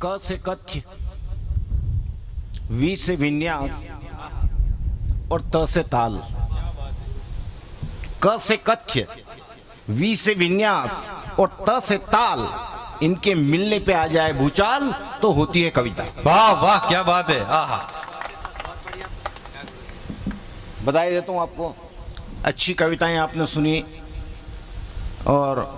क से कथ्य, वी से विन्यास और त से ताल। क से कथ्य, वी से विन्यास और त से ताल, इनके मिलने पे आ जाए भूचाल तो होती है कविता। वाह वाह क्या बात है। आहा, बधाई देता हूँ आपको, अच्छी कविताएं आपने सुनी और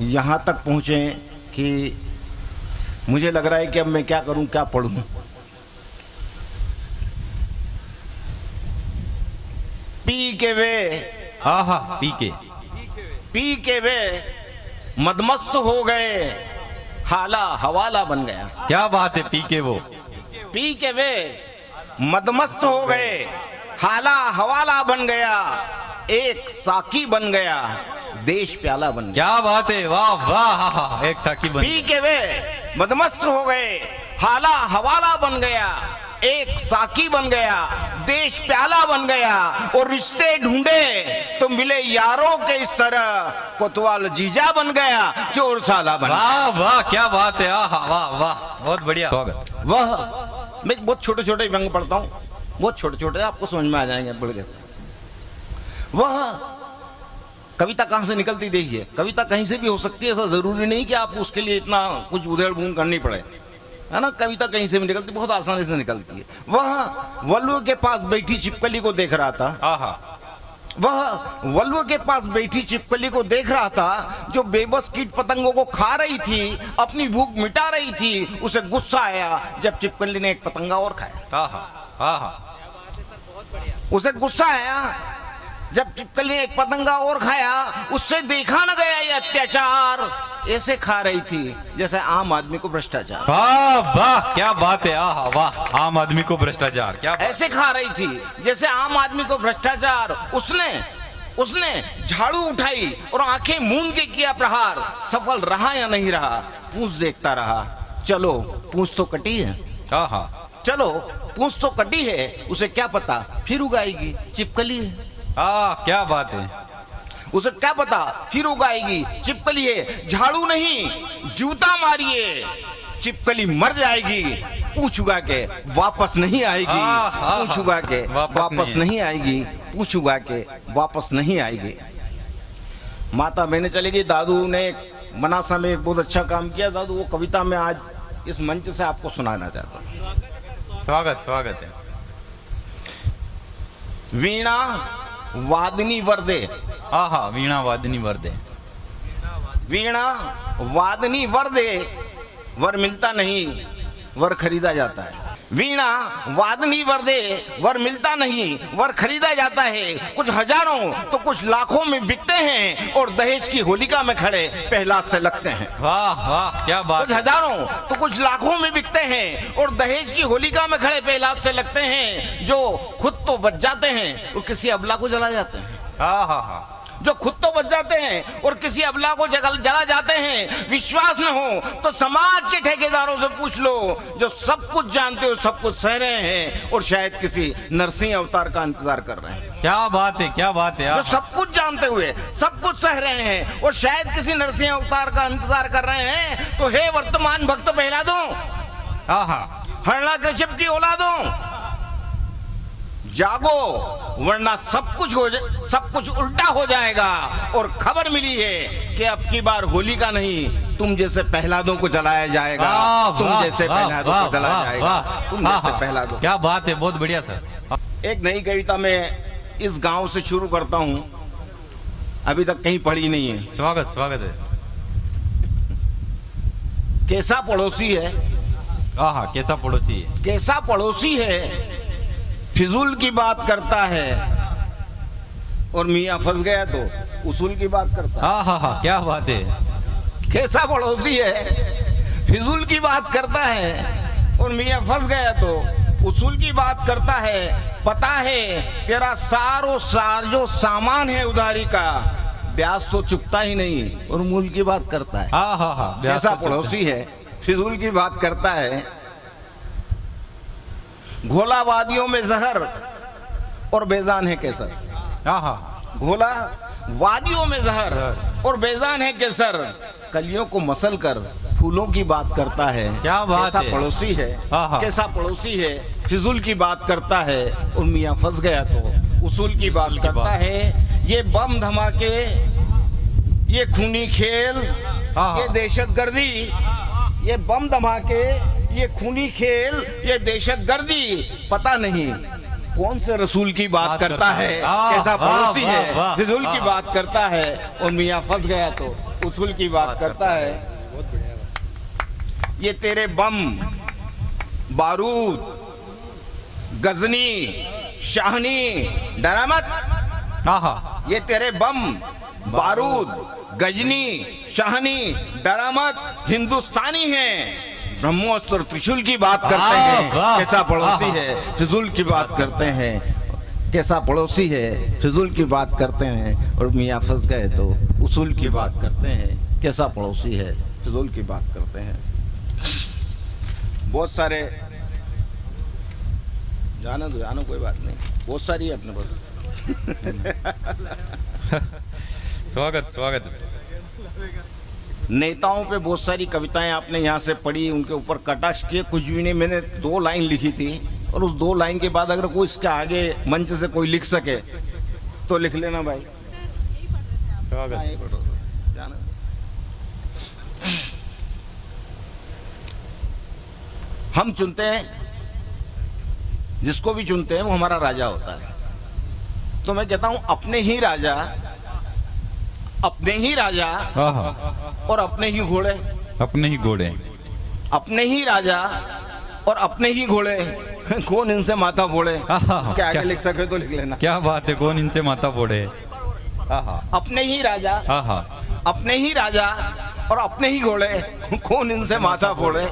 यहाँ तक पहुँचे कि मुझे लग रहा है कि अब मैं क्या करूँ, क्या पढ़ूँ। पी के वे, आहा, पी के वे मदमस्त हो गए, हाला हवाला बन गया। क्या बात है। पी के वे मदमस्त हो गए, हाला हवाला बन गया, एक साकी बन गया, देश प्याला बन गया। क्या बात है। वाह वाह, एक साकी बन। पी के वे मदमस्त हो गए, हाला हवाला बन गया, एक साकी बन गया, देश प्याला बन गया, और रिश्ते ढूंढे तो मिले यारों के इस तरह, कोतवाल जीजा बन गया, चोर साला बन गया। वाह वाह क्या बात है। आहा, वाह वाह, बहुत बढ़िया। वह, मैं बहुत छोटे छोटे व्यंग पढ़ता हूँ, बहुत छोटे छोटे, आपको समझ में आ जाएंगे पढ़ के। वह कविता कहाँ से निकलती देखिए, कविता कहीं से भी हो सकती है, ऐसा जरूरी नहीं कि आप उसके लिए इतना कुछ उधेड़ बूंद करनी पड़े, है ना। कविता कहीं से भी निकलती, बहुत आसानी से निकलती है। वह वल्लभ के पास बैठी छिपकली को देख रहा था। आहा, वह वल्लभ के पास बैठी छिपकली को देख रहा था, जो बेबस कीट पतंगों को खा रही थी, अपनी भूख मिटा रही थी। उसे गुस्सा आया जब छिपकली ने एक पतंगा और खाया। आहा, आहा, उसे गुस्सा आया जब छिपकली ने एक पतंगा और खाया। उससे देखा न गया ये अत्याचार, ऐसे खा रही थी जैसे आम आदमी को भ्रष्टाचार। वाह वाह क्या बात है। आहा, वाह, आम आदमी को भ्रष्टाचार। क्या बात। ऐसे खा रही थी जैसे आम आदमी को भ्रष्टाचार। उसने झाड़ू उठाई और आंखें मूंद के किया प्रहार। सफल रहा या नहीं रहा, पूंछ देखता रहा। चलो पूंछ तो कटी है, आहा, चलो पूंछ तो कटी है, उसे क्या पता फिर उगाएगी, छिपकली है। क्या बात है। उसे क्या पता फिर उगाएगी, छिपकली है। झाड़ू नहीं जूता मारिए, छिपकली मर जाएगी, पूंछ उगा के वापस नहीं आएगी। पूंछ उगा के वापस नहीं आएगी, पूंछ उगा के वापस नहीं आएगी। माता बहने चली गई। दादू ने मनासा में एक बहुत अच्छा काम किया। दादू वो कविता में आज इस मंच से आपको सुनाना चाहता हूँ। स्वागत है। वीणा वादनी वर्दे। आहा, वीणा वादनी वर्दे। वीणा वादनी वर्दे, वर मिलता नहीं, वर खरीदा जाता है। वीणा वादनी वर्दे, वर मिलता नहीं, वर खरीदा जाता है। कुछ हजारों तो कुछ लाखों में बिकते हैं, और दहेज की होलिका में खड़े प्रहलाद से लगते हैं। वाह वाह क्या बात। कुछ हजारों तो कुछ लाखों में बिकते हैं, और दहेज की होलिका में खड़े प्रहलाद से लगते हैं, जो खुद तो बच जाते हैं और किसी अबला को जला जाते हैं। आहा, जो खुद तो बच जाते हैं और किसी अबला को जला जाते हैं। विश्वास न हो तो समाज के ठेकेदारों से पूछ लो, जो सब कुछ जानते हो, सब कुछ सह रहे हैं और शायद किसी नरसिंह अवतार का इंतजार कर रहे हैं। क्या बात है, क्या बात है। जो सब कुछ जानते हुए सब कुछ सह रहे हैं और शायद किसी नरसिंह अवतार का इंतजार कर रहे हैं, तो हे वर्तमान भक्त प्रहलादों, आहा, हिरण्यकश्यप की औलादों, जागो, वरना सब कुछ उल्टा हो जाएगा। और खबर मिली है कि अब की बार होलिका नहीं, तुम जैसे प्रहलादों को जलाया जाएगा। तुम जैसे प्रहलादों को जलाया जाएगा, तुम जैसे प्रहलादों। क्या बात है, बहुत बढ़िया सर। एक नई कविता मैं इस गांव से शुरू करता हूं, अभी तक कहीं पढ़ी नहीं है। स्वागत है। कैसा पड़ोसी है। आहा, कैसा पड़ोसी है। कैसा पड़ोसी है, फिजूल की बात करता है, और मियाँ फंस गया तो उसूल की बात करता है। आहा, क्या बात है। कैसा पड़ोसी है, फिजूल की बात करता है, और मियाँ फंस गया तो उसूल की बात करता है। पता है तेरा सारो सार जो सामान है उधारी का, ब्याज तो चुकता ही नहीं और मूल की बात करता है। आहा, कैसा पड़ोसी है, फिजूल की बात करता है। घोला वादियों में जहर और बेजान है केसर। आहा, घोला वादियों में जहर और बेजान है केसर, कलियों को मसल कर फूलों की बात करता है, क्या बात कैसा है। पड़ोसी है, आहा। कैसा पड़ोसी है, फिजूल की बात करता है और मियाँ फंस गया तो उसूल की बात करता है। ये बम धमाके, ये खूनी खेल, आहा। ये दहशतगर्दी, ये बम धमाके, ये खूनी खेल, ये दहशतगर्दी, पता नहीं कौन से रसूल की बात करता है, कैसा पड़ोसी है, फिजूल की बात करता है और मियाँ फंस गया तो उसूल की बात करता है। ये तेरे बम बारूद गजनी शाहनी डरा मत, आहा ये तेरे बम बारूद गजनी शाहनी डरा मत, हिंदुस्तानी हैं, ब्रह्मोस्त्र और त्रिशूल की बात करते हैं, वाह, कैसा पड़ोसी आहा। है, फिजूल की बात करते हैं, कैसा पड़ोसी है, फिजूल की बात करते हैं और मियाँ फंस गए तो उसूल की बात करते हैं, कैसा पड़ोसी है, फिजूल की बात करते हैं। बहुत सारे जानो कोई बात नहीं, बहुत सारी है अपने पास। स्वागत स्वागत है। नेताओं पे बहुत सारी कविताएं आपने यहाँ से पढ़ी, उनके ऊपर कटाक्ष किए, कुछ भी नहीं। मैंने 2 लाइन लिखी थी और उस 2 लाइन के बाद अगर कोई इसके आगे मंच से कोई लिख सके तो लिख लेना भाई। स्वागत। हाँ, यही पढ़ो, जाना। हम चुनते हैं, जिसको भी चुनते हैं वो हमारा राजा होता है। तो मैं कहता हूं अपने ही राजा, अपने ही राजा आहा और अपने ही घोड़े, अपने ही घोड़े, अपने ही राजा और अपने ही घोड़े, कौन इनसे माथा फोड़े। आहा, इसके आगे क्या- लिख सके तो लिख लेना। क्या बात है, कौन इनसे माथा फोड़े। आहा अपने ही राजा, आहा अपने ही राजा और अपने ही घोड़े, कौन इनसे माथा फोड़े।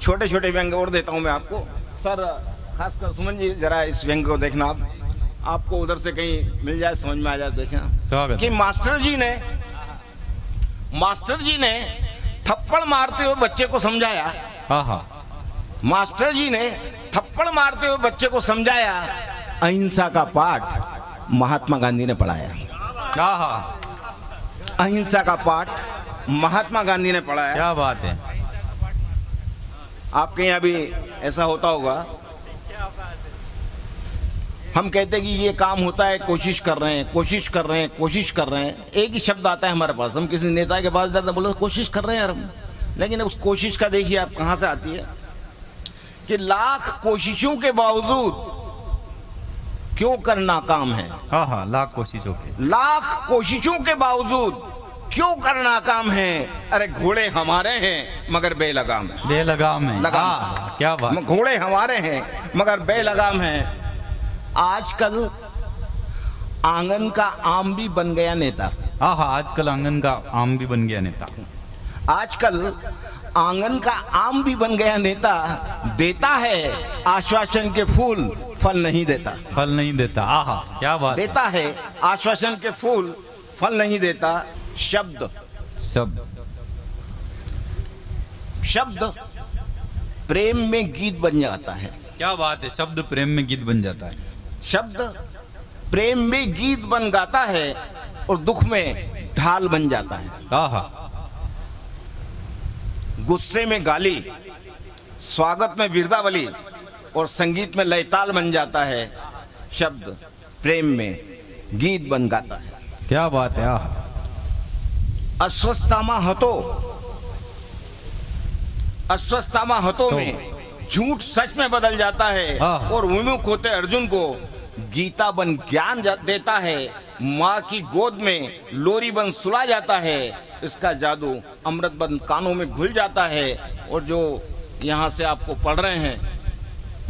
छोटे छोटे व्यंग और देता हूं मैं आपको सर, खासकर सुमन जी जरा इस व्यंग को देखना, आपको उधर से कहीं मिल जाए, समझ में आ जाए, देखना स्वागत। कि मास्टर जी ने थप्पड़ मारते हुए बच्चे को समझाया, आहा मास्टर जी ने थप्पड़ मारते हुए बच्चे को समझाया, अहिंसा का पाठ महात्मा गांधी ने पढ़ाया। आहा अहिंसा का पाठ महात्मा गांधी ने पढ़ाया। क्या बात है। आपके यहाँ भी ऐसा होता होगा। हम कहते हैं कि ये काम होता है, कोशिश कर रहे हैं, कोशिश कर रहे हैं, कोशिश कर रहे हैं। एक ही शब्द आता है हमारे पास, हम किसी नेता के पास जाते हैं, बोले कोशिश कर रहे हैं यार हम, लेकिन उस कोशिश का देखिए आप कहाँ से आती है कि लाख कोशिशों के बावजूद क्यों कर नाकाम है, आहा लाख कोशिशों के, लाख कोशिशों के बावजूद क्यों कर नाकाम है। अरे घोड़े हमारे हैं मगर बेलगाम है, बेलगाम है। लगाम। क्या बात। घोड़े हमारे हैं मगर बेलगाम है। आजकल आंगन का आम भी बन गया नेता, आहा आजकल आंगन का आम भी बन गया नेता। आजकल आंगन का आम भी बन गया नेता, देता है आश्वासन के फूल, फल नहीं देता, फल नहीं देता। आहा क्या बात है। देता है आश्वासन के फूल, फल नहीं देता। शब्द शब्द प्रेम में गीत बन जाता है, क्या बात है। शब्द प्रेम में गीत बन जाता है। शब्द प्रेम में गीत बन गाता है और दुख में ढाल बन जाता है। आहा गुस्से में गाली, स्वागत में बिरदावली और संगीत में लयताल बन जाता है। शब्द प्रेम में गीत बन गाता है। क्या बात है। आहा अस्वस्थामा हतो में झूठ सच में बदल जाता है हाँ। और विमुख होते अर्जुन को गीता बन ज्ञान देता है। माँ की गोद में लोरी बन सुला जाता है, इसका जादू अमृत बन कानों में घुल जाता है। और जो यहाँ से आपको पढ़ रहे हैं,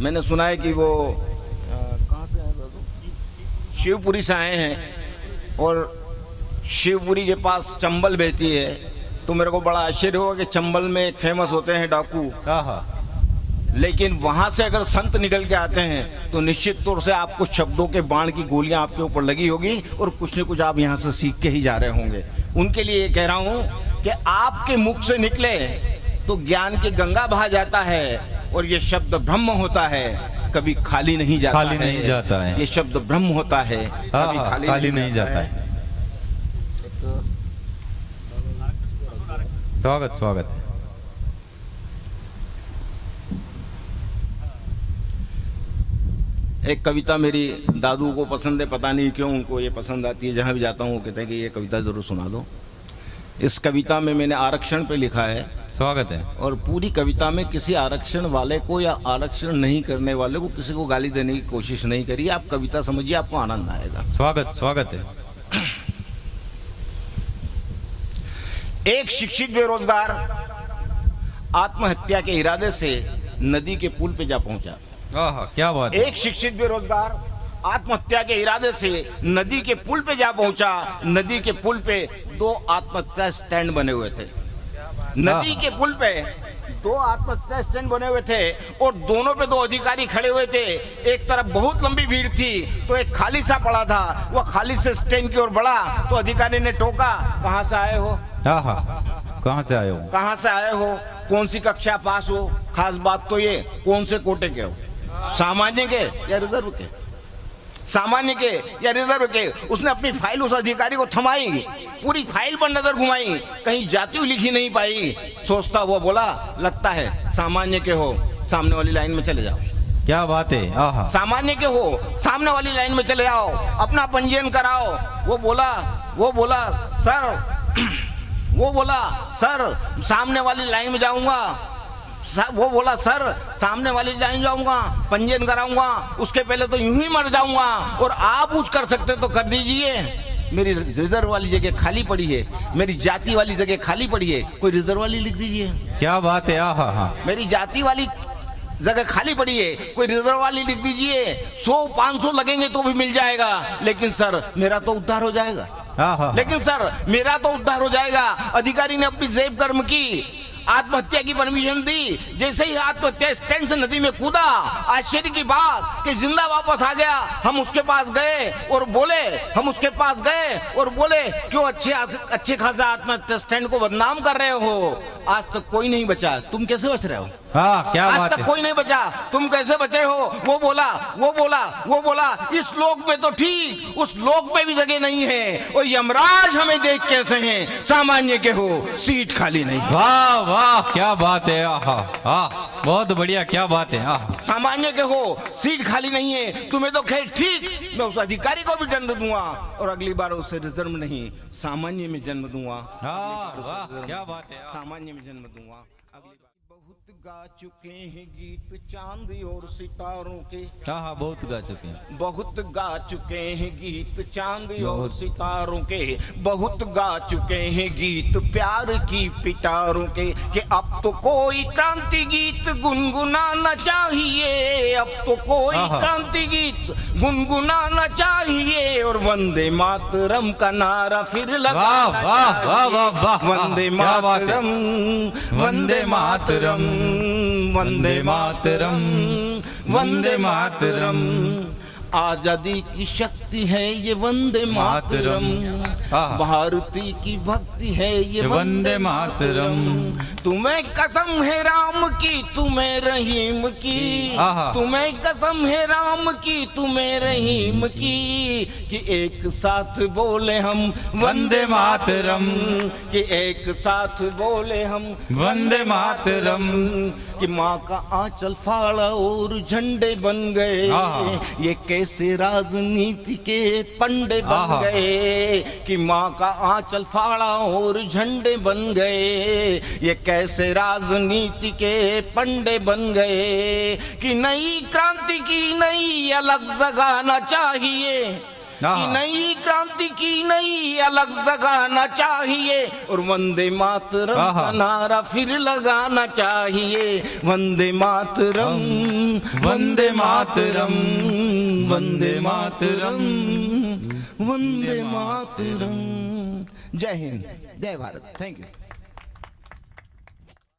मैंने सुना है कि वो कहाँ से आए बाबू? शिवपुरी से आए हैं और शिवपुरी के पास चंबल बहती है, तो मेरे को बड़ा आश्चर्य हुआ कि चंबल में एक फेमस होते हैं डाकू, आहा लेकिन वहां से अगर संत निकल के आते हैं तो निश्चित तौर से आपको शब्दों के बाण की गोलियां आपके ऊपर लगी होगी और कुछ न कुछ आप यहाँ से सीख के ही जा रहे होंगे। उनके लिए ये कह रहा हूँ कि आपके मुख से निकले तो ज्ञान की गंगा बहा जाता है और ये शब्द ब्रह्म होता है, कभी खाली नहीं जाता खाली नहीं जाता है। ये शब्द ब्रह्म होता है, कभी खाली नहीं जाता है। स्वागत स्वागत। एक कविता मेरी दादू को पसंद है, पता नहीं क्यों उनको ये पसंद आती है। जहाँ भी जाता हूँ वो कहते हैं कि ये कविता ज़रूर सुना दो। इस कविता में मैंने आरक्षण पे लिखा है, स्वागत है। और पूरी कविता में किसी आरक्षण वाले को या आरक्षण नहीं करने वाले को किसी को गाली देने की कोशिश नहीं करी। आप कविता समझिए, आपको आनंद आएगा। स्वागत स्वागत है। एक शिक्षित बेरोजगार आत्महत्या के इरादे से नदी के पुल पे जा पहुंचा। आहा, क्या बात है। एक शिक्षित बेरोजगार आत्महत्या के इरादे से नदी के पुल पे जा पहुंचा। नदी के पुल पे 2 आत्महत्या स्टैंड बने हुए थे। नदी के पुल पे 2 आत्महत्या स्टैंड बने हुए थे और दोनों पे 2 अधिकारी खड़े हुए थे। एक तरफ बहुत लंबी भीड़ थी तो एक खाली सा पड़ा था। वो खाली से स्टैंड की ओर बढ़ा तो अधिकारी ने टोका, कहाँ से आए हो? आहा, कहाँ से आए हो? कहाँ से आए हो? कौन सी कक्षा पास हो? खास बात तो ये, कौन से कोटे के हो? सामान्य के या रिजर्व के? सामान्य के या रिजर्व के? उसने अपनी फाइल उस अधिकारी को थमाई, पूरी फाइल पर नजर घुमाई, कहीं जाति लिखी नहीं पाई। सोचता हुआ बोला, लगता है सामान्य के हो, सामने वाली लाइन में चले जाओ। क्या बात है। आहा, सामान्य के हो, सामने वाली लाइन में चले जाओ, अपना पंजीयन कराओ। वो बोला सर सामने वाली लाइन में जाऊंगा। वो बोला सर सामने वाली लाइन जाऊंगा, पंजीयन कराऊंगा, उसके पहले तो यूं ही मर जाऊंगा। और आप कुछ कर सकते तो कर दीजिए। मेरी रिजर्व वाली जगह खाली पड़ी है, मेरी जाति वाली जगह खाली पड़ी है, कोई रिजर्व वाली लिख दीजिए। क्या बात है। आहा, हाँ। मेरी जाति वाली जगह खाली पड़ी है, कोई रिजर्व वाली लिख दीजिए। 100-500 लगेंगे तो भी मिल जाएगा, लेकिन सर मेरा तो उद्धार हो जाएगा। लेकिन सर मेरा तो उद्धार हो जाएगा। अधिकारी ने अपनी जेब कर्म की, आत्महत्या की परमिशन दी। जैसे ही आत्महत्या स्टैंड से नदी में कूदा, आश्चर्य की बात कि जिंदा वापस आ गया। हम उसके पास गए और बोले क्यों अच्छे खासा आत्महत्या स्टैंड को बदनाम कर रहे हो? आज तक कोई नहीं बचा, तुम कैसे बच रहे हो? हाँ, क्या आज बात तक है। कोई नहीं बचा, तुम कैसे बचे हो? वो बोला इस लोक में तो ठीक, उस लोक में भी जगह नहीं है। और यमराज हमें देख कैसे हैं, सामान्य के हो, सीट खाली नहीं। वाह वाह, क्या बात है। आहा, बहुत बढ़िया, क्या बात है। आहा, सामान्य के हो, सीट खाली नहीं है। तुम्हें तो खैर ठीक, मैं उस अधिकारी को भी दंड दूंगा और अगली बार उसे रिजर्व नहीं सामान्य में जन्म दूंगा। वाह, क्या बात है। सामान्य में जन्म दूंगा अगली बार। बहुत गा चुके हैं गीत चांद और सितारों के। हाँ, बहुत गा चुके हैं। बहुत गा चुके हैं गीत चांद और सितारों के। बहुत गा चुके हैं गीत प्यार की पिटारों के। कि अब तो कोई क्रांति गीत गुनगुनाना चाहिए, अब तो कोई क्रांति गीत गुनगुनाना चाहिए। और वंदे मातरम का नारा फिर लगा। वाह वाह वाह वाह वाह, वंदे मातरम, वंदे मातरम, वंदे मातरम, वंदे मातरम। आजादी की शक्ति है ये वंदे मातरम, भारती की भक्ति है ये वंदे मातरम। तुम्हें कसम है राम की, तुम्हें रहीम की, तुम्हें कसम है राम की, तुम्हें रहीम की। कि एक साथ बोले हम वंदे मातरम, कि एक साथ बोले हम वंदे मातरम। कि माँ का आंचल फाड़ा और झंडे बन गए, ये कैसे राजनीति के पंडे बन गए। कि माँ का आंचल फाड़ा और झंडे बन गए, ये कैसे राजनीति के पंडे बन गए। कि नई क्रांति की नई अलग जगाना चाहिए, कि नई क्रांति की नई अलग जगाना चाहिए। और वंदे मातरम का नारा फिर लगाना चाहिए। वंदे मातरम, वंदे मातरम, वंदे मातरम, वंदे मातरम। जय हिंद, जय भारत। Thank you.